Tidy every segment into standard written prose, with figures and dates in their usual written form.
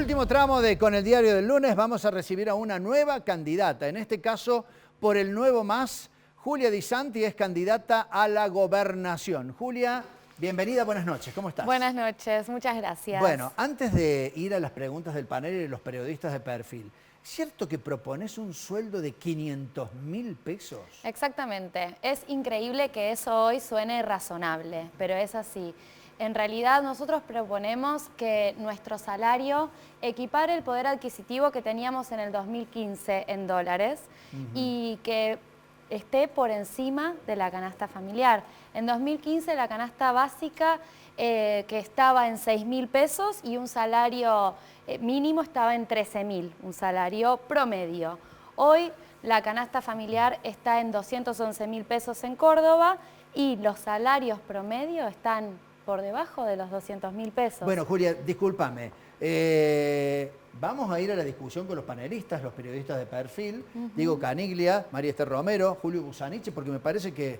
último tramo de Con el Diario del Lunes vamos a recibir a una nueva candidata. En este caso, por el Nuevo Más, Julia Di Santi es candidata a la gobernación. Julia, bienvenida, buenas noches. ¿Cómo estás? Buenas noches, muchas gracias. Bueno, antes de ir a las preguntas del panel y de los periodistas de perfil, ¿es cierto que propones un sueldo de 500.000 pesos? Exactamente. Es increíble que eso hoy suene razonable, pero es así. En realidad nosotros proponemos que nuestro salario equipare el poder adquisitivo que teníamos en el 2015 en dólares y que esté por encima de la canasta familiar. En 2015 la canasta básica que estaba en 6.000 pesos y un salario mínimo estaba en 13.000, un salario promedio. Hoy la canasta familiar está en 211.000 pesos en Córdoba y los salarios promedio están por debajo de los 200.000 pesos. Bueno, Julia, discúlpame. Vamos a ir a la discusión con los panelistas, los periodistas de perfil, Diego Caniglia, María Esther Romero, Julio Busaniche, porque me parece que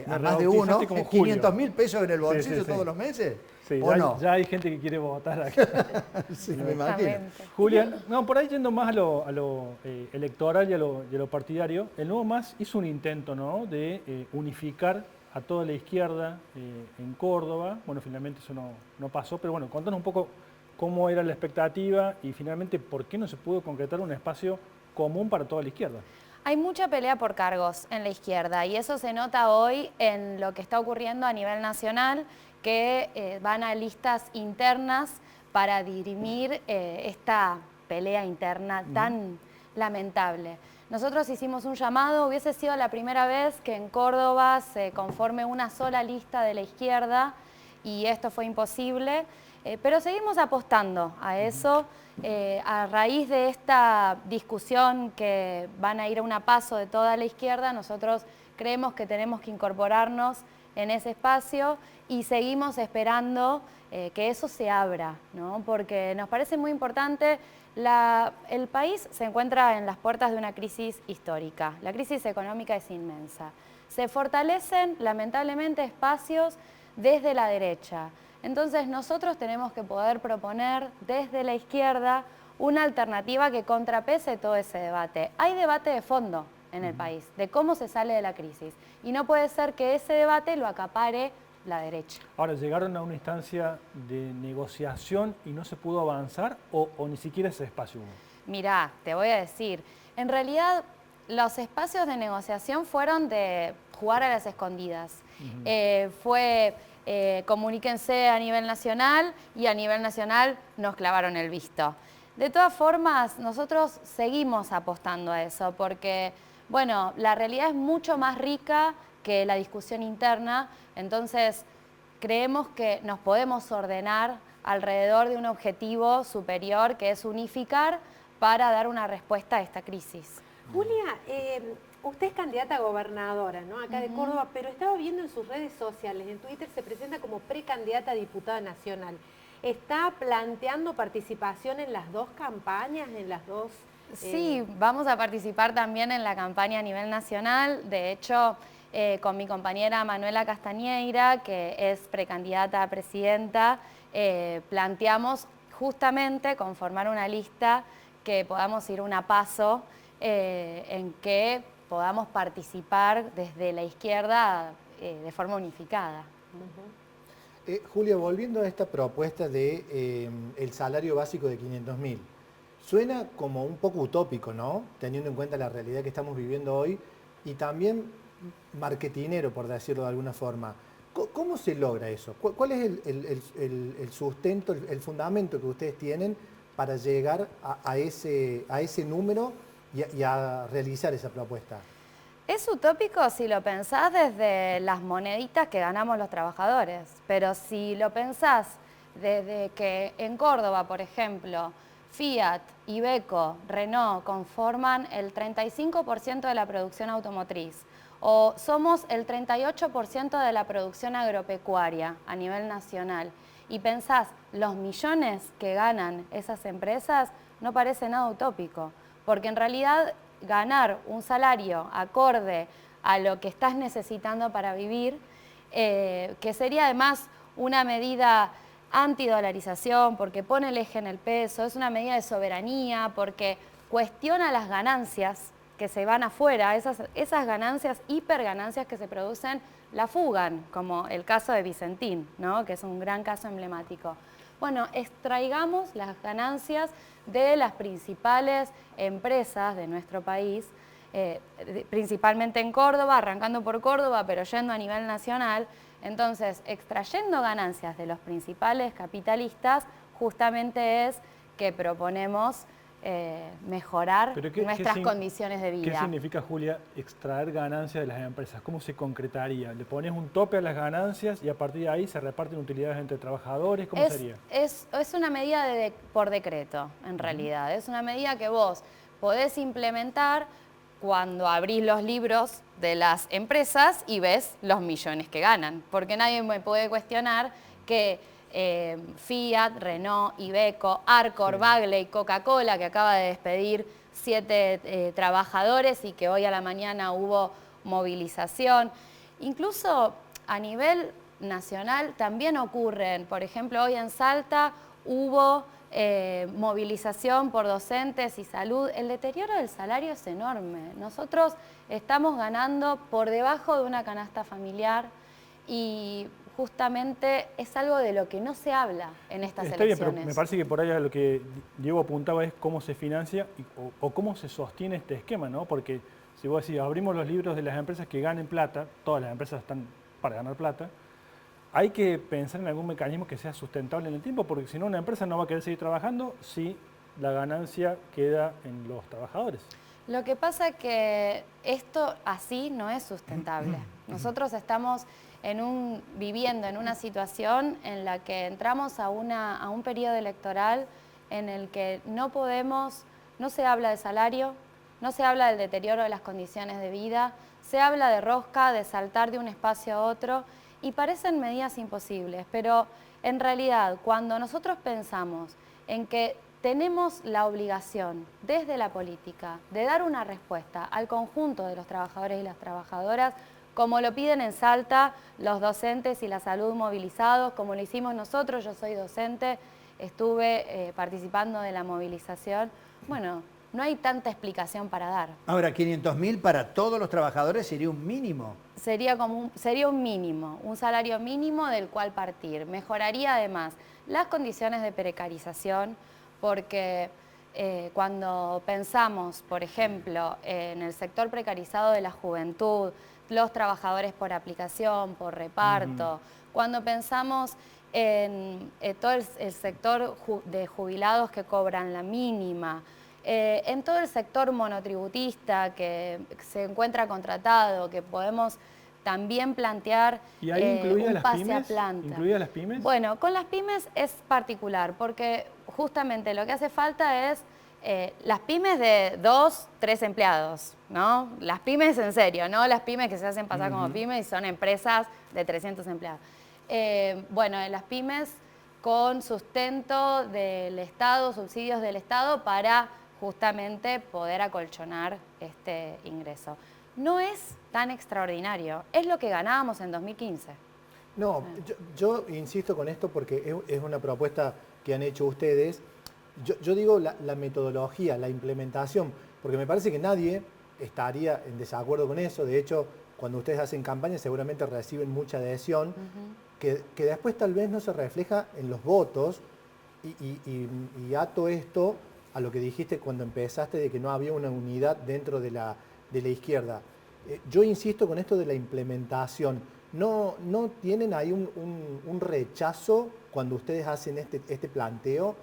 a más de uno, 500.000 pesos en el bolsillo todos los meses. Sí, ya hay gente que quiere votar acá. Sí, me imagino. Julia, no, por ahí yendo más a lo electoral y a lo partidario, el Nuevo Más hizo un intento, ¿no?, de unificar a toda la izquierda en Córdoba. Bueno, finalmente eso no pasó, pero bueno, contanos un poco cómo era la expectativa y finalmente por qué no se pudo concretar un espacio común para toda la izquierda. Hay mucha pelea por cargos en la izquierda y eso se nota hoy en lo que está ocurriendo a nivel nacional, que van a listas internas para dirimir esta pelea interna tan lamentable. Nosotros hicimos un llamado, hubiese sido la primera vez que en Córdoba se conforme una sola lista de la izquierda y esto fue imposible, pero seguimos apostando a eso. A raíz de esta discusión que van a ir a un paso de toda la izquierda, nosotros creemos que tenemos que incorporarnos en ese espacio y seguimos esperando que eso se abra, ¿no? Porque nos parece muy importante. El país se encuentra en las puertas de una crisis histórica. La crisis económica es inmensa. Se fortalecen, lamentablemente, espacios desde la derecha. Entonces nosotros tenemos que poder proponer desde la izquierda una alternativa que contrapese todo ese debate. Hay debate de fondo en el país, de cómo se sale de la crisis. Y no puede ser que ese debate lo acapare la derecha. Ahora, ¿llegaron a una instancia de negociación y no se pudo avanzar o ni siquiera ese espacio hubo? Mirá, te voy a decir, en realidad los espacios de negociación fueron de jugar a las escondidas. Comuníquense a nivel nacional y a nivel nacional nos clavaron el visto. De todas formas, nosotros seguimos apostando a eso porque, bueno, la realidad es mucho más rica que la discusión interna, entonces creemos que nos podemos ordenar alrededor de un objetivo superior que es unificar para dar una respuesta a esta crisis. Julia, usted es candidata a gobernadora, ¿no?, acá de Córdoba, pero estaba viendo en sus redes sociales, en Twitter se presenta como precandidata a diputada nacional. ¿Está planteando participación en las dos campañas, en las dos? Sí, vamos a participar también en la campaña a nivel nacional. De hecho, con mi compañera Manuela Castañeira, que es precandidata a presidenta, planteamos justamente conformar una lista que podamos ir a paso, en que podamos participar desde la izquierda de forma unificada. Julia, volviendo a esta propuesta de el salario básico de 500.000, suena como un poco utópico, ¿no?, teniendo en cuenta la realidad que estamos viviendo hoy y también marketinero, por decirlo de alguna forma. ¿Cómo se logra eso? ¿Cuál es el sustento, el fundamento que ustedes tienen para llegar a ese número y a realizar esa propuesta? Es utópico si lo pensás desde las moneditas que ganamos los trabajadores, pero si lo pensás desde que en Córdoba, por ejemplo, Fiat, Iveco, Renault conforman el 35% de la producción automotriz, o somos el 38% de la producción agropecuaria a nivel nacional, y pensás los millones que ganan esas empresas, no parece nada utópico, porque en realidad ganar un salario acorde a lo que estás necesitando para vivir, que sería además una medida antidolarización, porque pone el eje en el peso, es una medida de soberanía, porque cuestiona las ganancias que se van afuera, esas ganancias, hiperganancias que se producen, la fugan, como el caso de Vicentín, ¿no? Que es un gran caso emblemático. Bueno, extraigamos las ganancias de las principales empresas de nuestro país, principalmente en Córdoba, arrancando por Córdoba, pero yendo a nivel nacional. Entonces, extrayendo ganancias de los principales capitalistas, justamente es que proponemos mejorar nuestras condiciones de vida. ¿Qué significa, Julia, extraer ganancias de las empresas? ¿Cómo se concretaría? ¿Le pones un tope a las ganancias y a partir de ahí se reparten utilidades entre trabajadores? ¿Cómo sería? Es una medida por decreto, en realidad. Es una medida que vos podés implementar cuando abrís los libros de las empresas y ves los millones que ganan. Porque nadie me puede cuestionar que Fiat, Renault, Iveco, Arcor, Bagley, Coca-Cola, que acaba de despedir 7 trabajadores y que hoy a la mañana hubo movilización. Incluso a nivel nacional también ocurren, por ejemplo, hoy en Salta hubo movilización por docentes y salud. El deterioro del salario es enorme. Nosotros estamos ganando por debajo de una canasta familiar y justamente es algo de lo que no se habla en estas elecciones. Está bien, pero me parece que por ahí lo que Diego apuntaba es cómo se financia o cómo se sostiene este esquema, ¿no? Porque si vos decís, abrimos los libros de las empresas que ganen plata, todas las empresas están para ganar plata, hay que pensar en algún mecanismo que sea sustentable en el tiempo, porque si no una empresa no va a querer seguir trabajando si la ganancia queda en los trabajadores. Lo que pasa es que esto así no es sustentable. Nosotros estamos viviendo en una situación en la que entramos a un periodo electoral en el que no se habla de salario, no se habla del deterioro de las condiciones de vida, se habla de rosca, de saltar de un espacio a otro, y parecen medidas imposibles, pero en realidad cuando nosotros pensamos en que tenemos la obligación desde la política de dar una respuesta al conjunto de los trabajadores y las trabajadoras, como lo piden en Salta los docentes y la salud movilizados, como lo hicimos nosotros, yo soy docente, estuve participando de la movilización, bueno, no hay tanta explicación para dar. Ahora, 500.000 para todos los trabajadores sería un mínimo. Sería un mínimo, un salario mínimo del cual partir. Mejoraría además las condiciones de precarización, porque cuando pensamos, por ejemplo, en el sector precarizado de la juventud, los trabajadores por aplicación, por reparto, cuando pensamos en todo el sector de jubilados que cobran la mínima, en todo el sector monotributista que se encuentra contratado, que podemos también plantear ¿Y ahí un pase a planta. ¿Incluidas las pymes? Bueno, con las pymes es particular, porque justamente lo que hace falta es las pymes de 2, 3 empleados, ¿no? Las pymes en serio, no las pymes que se hacen pasar como pymes y son empresas de 300 empleados. Bueno, las pymes con sustento del Estado, subsidios del Estado para justamente poder acolchonar este ingreso. No es tan extraordinario, es lo que ganábamos en 2015. No, yo insisto con esto porque es una propuesta que han hecho ustedes. Yo digo la metodología, la implementación, porque me parece que nadie estaría en desacuerdo con eso. De hecho, cuando ustedes hacen campaña seguramente reciben mucha adhesión, que después tal vez no se refleja en los votos y ato esto a lo que dijiste cuando empezaste de que no había una unidad dentro de la izquierda. Yo insisto con esto de la implementación. ¿No tienen ahí un rechazo cuando ustedes hacen este planteo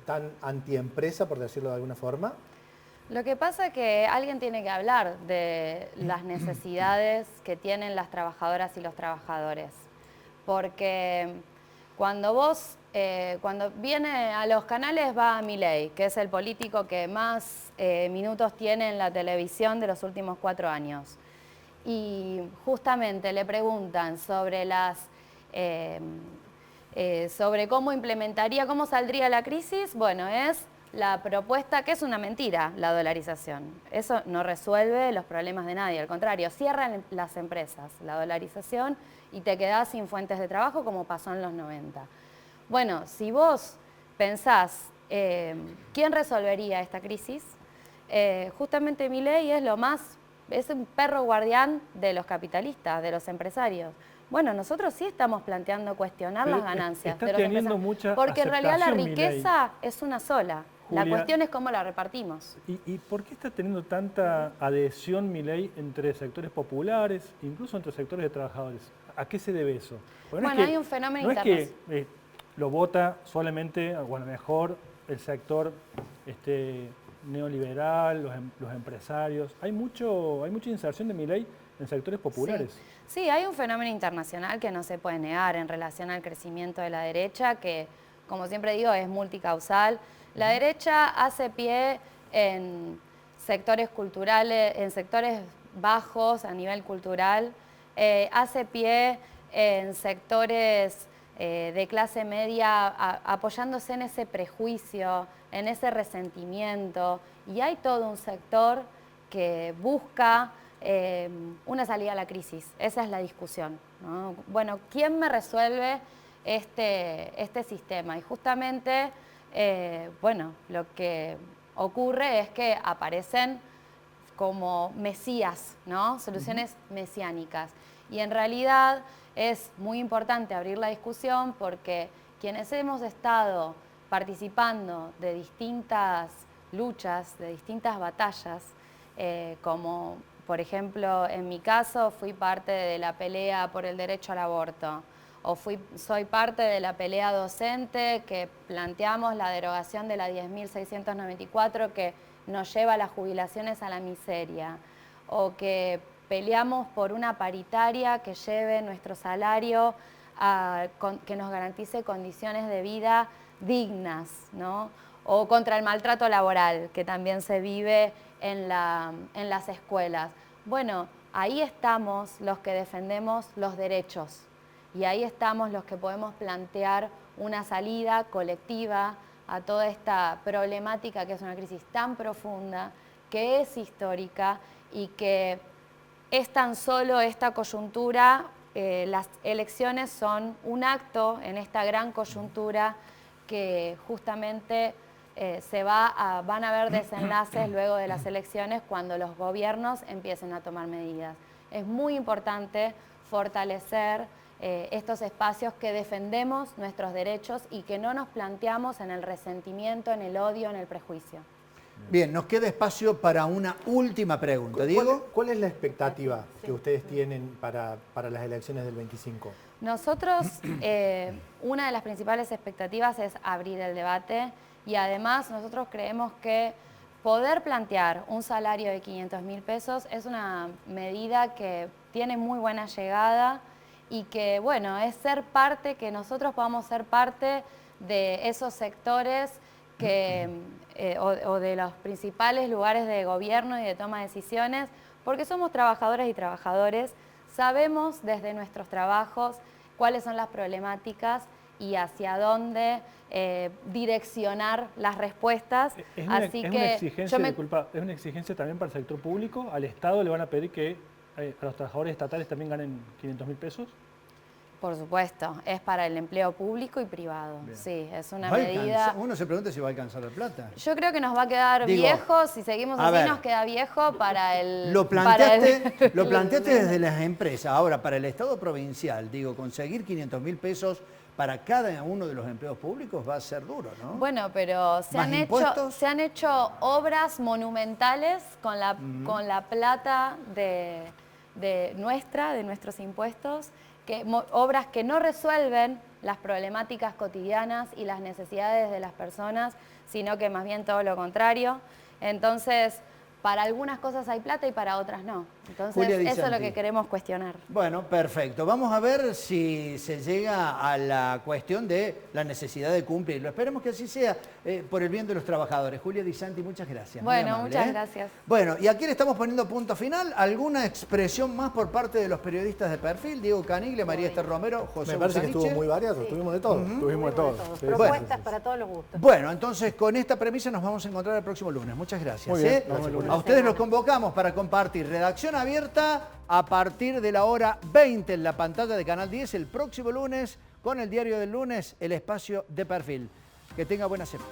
tan antiempresa, por decirlo de alguna forma? Lo que pasa es que alguien tiene que hablar de las necesidades que tienen las trabajadoras y los trabajadores. Porque cuando viene a los canales va Milei, que es el político que más minutos tiene en la televisión de los últimos 4 años. Y justamente le preguntan sobre sobre cómo implementaría, cómo saldría la crisis. Bueno, es la propuesta, que es una mentira, la dolarización. Eso no resuelve los problemas de nadie, al contrario, cierran las empresas, la dolarización, y te quedás sin fuentes de trabajo como pasó en los 90. Bueno, si vos pensás, ¿quién resolvería esta crisis? Justamente Milei es un perro guardián de los capitalistas, de los empresarios. Bueno, nosotros sí estamos planteando cuestionar las ganancias de los empresarios, porque en realidad la riqueza es una sola. Julia, la cuestión es cómo la repartimos. ¿Y por qué está teniendo tanta adhesión Milei entre sectores populares, incluso entre sectores de trabajadores? ¿A qué se debe eso? Bueno, hay un fenómeno internacional. No es que lo vota solamente, o a lo mejor, el sector neoliberal, los empresarios. Hay mucha inserción de Milei en sectores populares. Sí, hay un fenómeno internacional que no se puede negar en relación al crecimiento de la derecha, que, como siempre digo, es multicausal. La derecha hace pie en sectores culturales, en sectores bajos a nivel cultural, hace pie en sectores de clase media apoyándose en ese prejuicio, en ese resentimiento, y hay todo un sector que busca una salida a la crisis. Esa es la discusión, ¿no? Bueno, ¿quién me resuelve este sistema? Y justamente, bueno, lo que ocurre es que aparecen como mesías, ¿no? Soluciones mesiánicas. Y en realidad es muy importante abrir la discusión porque quienes hemos estado participando de distintas luchas, de distintas batallas, como por ejemplo en mi caso fui parte de la pelea por el derecho al aborto, o soy parte de la pelea docente que planteamos la derogación de la 10.694 que nos lleva a las jubilaciones a la miseria, o que peleamos por una paritaria que lleve nuestro salario que nos garantice condiciones de vida dignas, ¿no? O contra el maltrato laboral, que también se vive en las escuelas. Bueno, ahí estamos los que defendemos los derechos y ahí estamos los que podemos plantear una salida colectiva a toda esta problemática que es una crisis tan profunda, que es histórica y que es tan solo esta coyuntura. Las elecciones son un acto en esta gran coyuntura que justamente van a haber desenlaces luego de las elecciones cuando los gobiernos empiecen a tomar medidas. Es muy importante fortalecer estos espacios que defendemos nuestros derechos y que no nos planteamos en el resentimiento, en el odio, en el prejuicio. Bien, nos queda espacio para una última pregunta. Diego. ¿Cuál es la expectativa que ustedes tienen para las elecciones del 25? Nosotros, una de las principales expectativas es abrir el debate y además nosotros creemos que poder plantear un salario de 500.000 pesos es una medida que tiene muy buena llegada y que, bueno, es que nosotros podamos ser parte de esos sectores o de los principales lugares de gobierno y de toma de decisiones, porque somos trabajadoras y trabajadores, sabemos desde nuestros trabajos cuáles son las problemáticas y hacia dónde direccionar las respuestas. Es una exigencia también para el sector público. ¿Al Estado le van a pedir que a los trabajadores estatales también ganen 500.000 pesos? Por supuesto, es para el empleo público y privado. Bien. Sí, es una medida... Uno se pregunta si va a alcanzar la plata. Yo creo que nos va a quedar viejo, si seguimos así nos queda viejo para el... Lo planteaste desde las empresas. Ahora, para el Estado provincial, conseguir 500.000 pesos para cada uno de los empleos públicos va a ser duro, ¿no? Bueno, pero se han hecho obras monumentales con la plata de nuestros impuestos, obras que no resuelven las problemáticas cotidianas y las necesidades de las personas, sino que más bien todo lo contrario. Entonces, para algunas cosas hay plata y para otras no. Entonces, Julia Di eso es lo Santi. que queremos cuestionar. Bueno, perfecto. Vamos a ver si se llega a la cuestión de la necesidad de cumplirlo. Esperemos que así sea por el bien de los trabajadores. Julia Di Santi, muchas gracias. Muy Bueno, amable, muchas gracias. Bueno, y aquí le estamos poniendo punto final. ¿Alguna expresión más por parte de los periodistas de perfil? Diego Caniglia, María Esther Romero, José Me parece que Busaniche. estuvo muy variado, tuvimos de todo. Tuvimos de todo. Sí. Propuestas para todos los gustos. Bueno, entonces con esta premisa nos vamos a encontrar el próximo lunes. Muchas gracias. Muy bien, nos vemos el lunes. A ustedes los convocamos para compartir Redacción Abierta a partir de la hora 20 en la pantalla de Canal 10 el próximo lunes con el Diario del Lunes, el espacio de perfil. Que tenga buena semana.